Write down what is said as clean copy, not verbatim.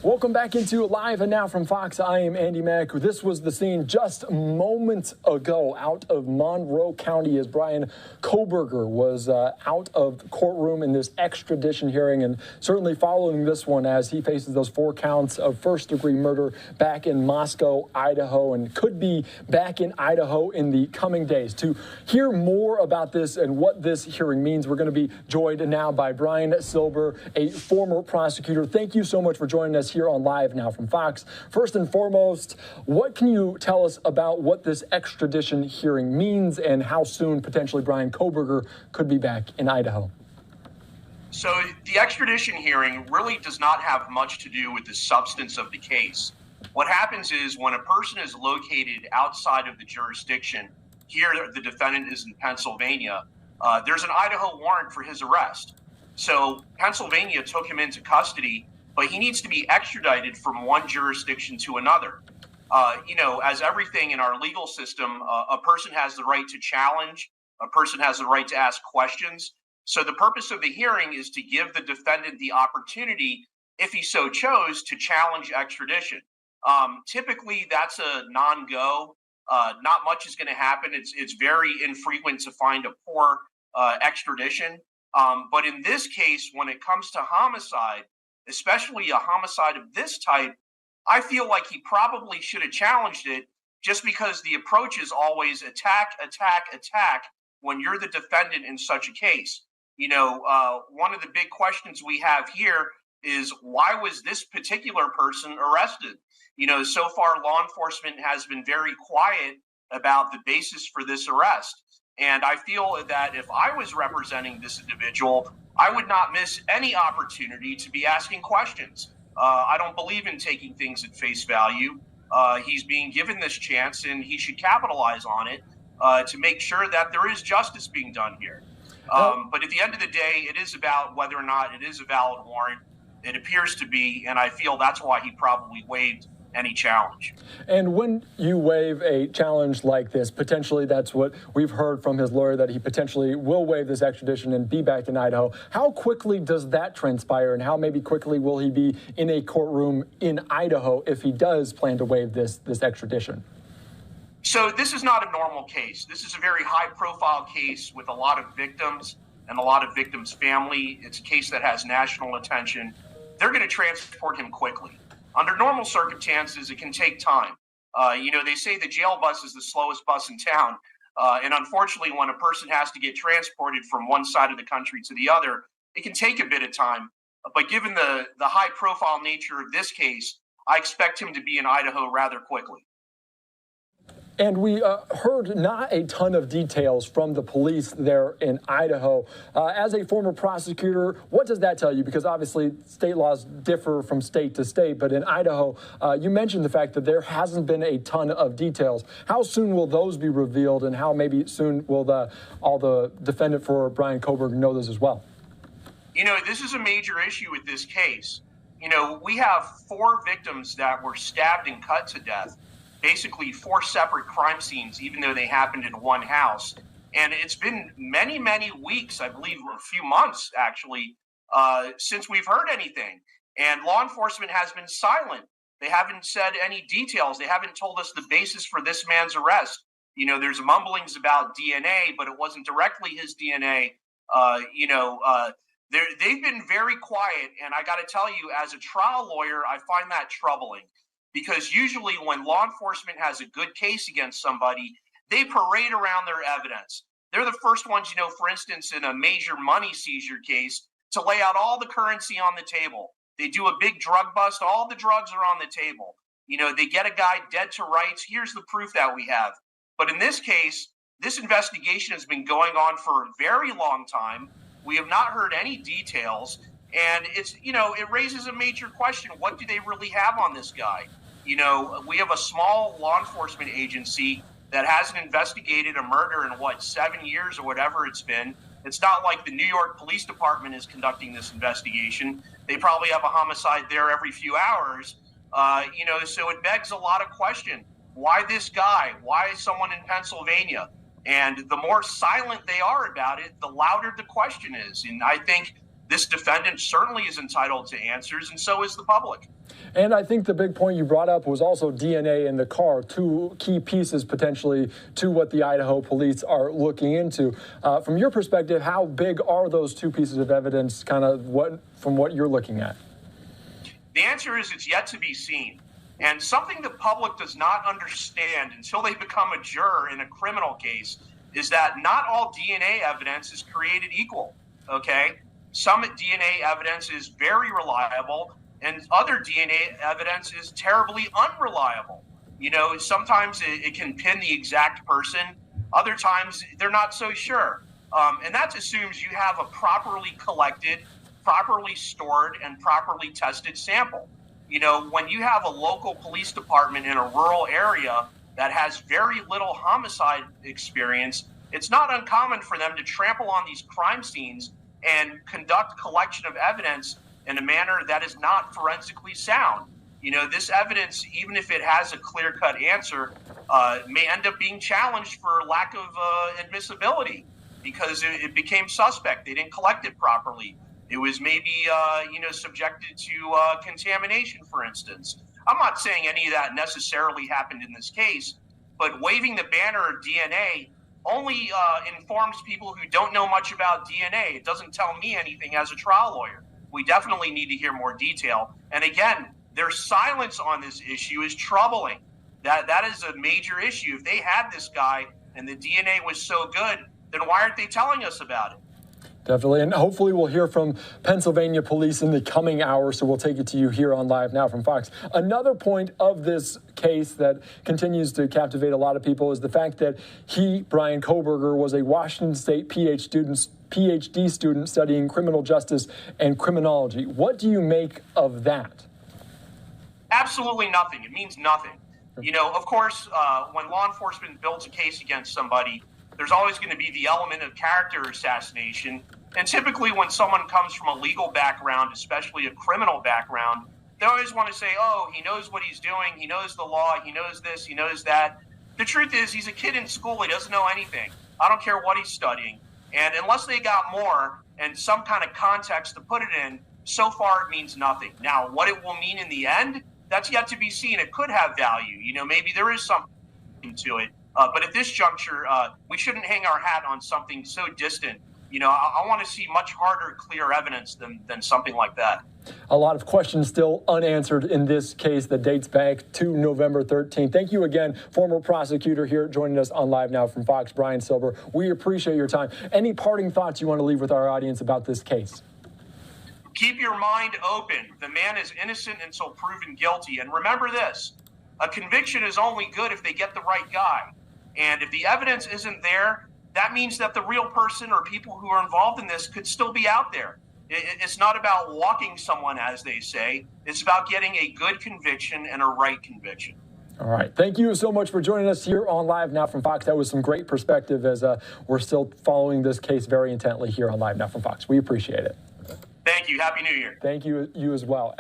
Welcome back into Live and Now from Fox. I am Andy Mack. This was the scene just moments ago out of Monroe County as Brian Kohberger was out of the courtroom in this extradition hearing, and certainly following this one as he faces those 4 counts of first-degree murder back in Moscow, Idaho, and could be back in Idaho in the coming days. To hear more about this and what this hearing means, we're going to be joined now by Brian Silber, a former prosecutor. Thank you so much for joining us here on Live Now from Fox. First and foremost, what can you tell us about what this extradition hearing means and how soon potentially Brian Kohberger could be back in Idaho? So the extradition hearing really does not have much to do with the substance of the case. What happens is when a person is located outside of the jurisdiction, here the defendant is in Pennsylvania, there's an Idaho warrant for his arrest. So Pennsylvania took him into custody, but he needs to be extradited from one jurisdiction to another. As everything in our legal system, a person has the right to challenge, a person has the right to ask questions. So the purpose of the hearing is to give the defendant the opportunity, if he so chose, to challenge extradition. Typically, that's a non-go. Not much is going to happen. It's very infrequent to find a poor extradition. But in this case, when it comes to homicide, especially a homicide of this type, I feel like he probably should have challenged it, just because the approach is always attack, attack, attack when you're the defendant in such a case. One of the big questions we have here is, why was this particular person arrested? So far law enforcement has been very quiet about the basis for this arrest. And I feel that if I was representing this individual, I would not miss any opportunity to be asking questions. I don't believe in taking things at face value. He's being given this chance, and he should capitalize on it to make sure that there is justice being done here. But at the end of the day, it is about whether or not it is a valid warrant. It appears to be, and I feel that's why he probably waived any challenge. And when you waive a challenge like this, potentially that's what we've heard from his lawyer, that he potentially will waive this extradition and be back in Idaho. How quickly does that transpire, and how maybe quickly will he be in a courtroom in Idaho if he does plan to waive this extradition? So this is not a normal case. This is a very high-profile case with a lot of victims and a lot of victims' family. It's a case that has national attention. They're going to transport him quickly. Under normal circumstances, it can take time. They say the jail bus is the slowest bus in town. And unfortunately, when a person has to get transported from one side of the country to the other, it can take a bit of time. But given the high-profile nature of this case, I expect him to be in Idaho rather quickly. And we heard not a ton of details from the police there in Idaho. As a former prosecutor, what does that tell you? Because obviously state laws differ from state to state, but in Idaho, you mentioned the fact that there hasn't been a ton of details. How soon will those be revealed, and how maybe soon will all the defendant for Brian Kohberger know this as well? This is a major issue with this case. We have 4 victims that were stabbed and cut to death. Basically 4 separate crime scenes, even though they happened in one house. And it's been many, many weeks, I believe a few months actually, since we've heard anything. And law enforcement has been silent. They haven't said any details. They haven't told us the basis for this man's arrest. There's mumblings about DNA, but it wasn't directly his DNA. They've been very quiet. And I got to tell you, as a trial lawyer, I find that troubling. Because usually when law enforcement has a good case against somebody, they parade around their evidence. They're the first ones, for instance, in a major money seizure case, to lay out all the currency on the table. They do a big drug bust. All the drugs are on the table. They get a guy dead to rights. Here's the proof that we have. But in this case, this investigation has been going on for a very long time. We have not heard any details. And it raises a major question. What do they really have on this guy? We have a small law enforcement agency that hasn't investigated a murder in 7 years or whatever it's been. It's not like the New York Police Department is conducting this investigation. They probably have a homicide there every few hours. So it begs a lot of question. Why this guy? Why someone in Pennsylvania? And the more silent they are about it, the louder the question is. And I think This defendant certainly is entitled to answers, and so is the public. And I think the big point you brought up was also DNA in the car, two key pieces potentially to what the Idaho police are looking into. From your perspective, how big are those two pieces of evidence, from what you're looking at? The answer is it's yet to be seen. And something the public does not understand until they become a juror in a criminal case is that not all DNA evidence is created equal, okay? Some DNA evidence is very reliable, and other DNA evidence is terribly unreliable. You know, sometimes it can pin the exact person. Other times, they're not so sure. And that assumes you have a properly collected, properly stored, and properly tested sample. You know, when you have a local police department in a rural area that has very little homicide experience, it's not uncommon for them to trample on these crime scenes and conduct collection of evidence in a manner that is not forensically sound. You know, this evidence, even if it has a clear-cut answer, may end up being challenged for lack of admissibility because it became suspect. They didn't collect it properly. It was maybe, subjected to contamination, for instance. I'm not saying any of that necessarily happened in this case, but waving the banner of DNA only informs people who don't know much about DNA. It doesn't tell me anything as a trial lawyer. We definitely need to hear more detail. And again, their silence on this issue is troubling. That is a major issue. If they had this guy and the DNA was so good, then why aren't they telling us about it? Definitely, and hopefully we'll hear from Pennsylvania police in the coming hours, so we'll take it to you here on Live Now from Fox. Another point of this case that continues to captivate a lot of people is the fact that Brian Kohberger, was a Washington State PhD student studying criminal justice and criminology. What do you make of that? Absolutely nothing. It means nothing. You know, of course, when law enforcement builds a case against somebody, there's always going to be the element of character assassination. And typically when someone comes from a legal background, especially a criminal background, they always want to say, oh, he knows what he's doing. He knows the law. He knows this. He knows that. The truth is he's a kid in school. He doesn't know anything. I don't care what he's studying. And unless they got more and some kind of context to put it in, so far it means nothing. Now, what it will mean in the end, that's yet to be seen. It could have value. You know, maybe there is something to it. But at this juncture, we shouldn't hang our hat on something so distant. You know, I want to see much harder, clear evidence than something like that. A lot of questions still unanswered in this case that dates back to November 13th. Thank you again, former prosecutor here joining us on Live Now from Fox, Brian Silber. We appreciate your time. Any parting thoughts you want to leave with our audience about this case? Keep your mind open. The man is innocent until proven guilty. And remember this, a conviction is only good if they get the right guy. And if the evidence isn't there, that means that the real person or people who are involved in this could still be out there. It's not about walking someone, as they say. It's about getting a good conviction and a right conviction. All right. Thank you so much for joining us here on Live Now from Fox. That was some great perspective as we're still following this case very intently here on Live Now from Fox. We appreciate it. Thank you. Happy New Year. Thank you. You as well.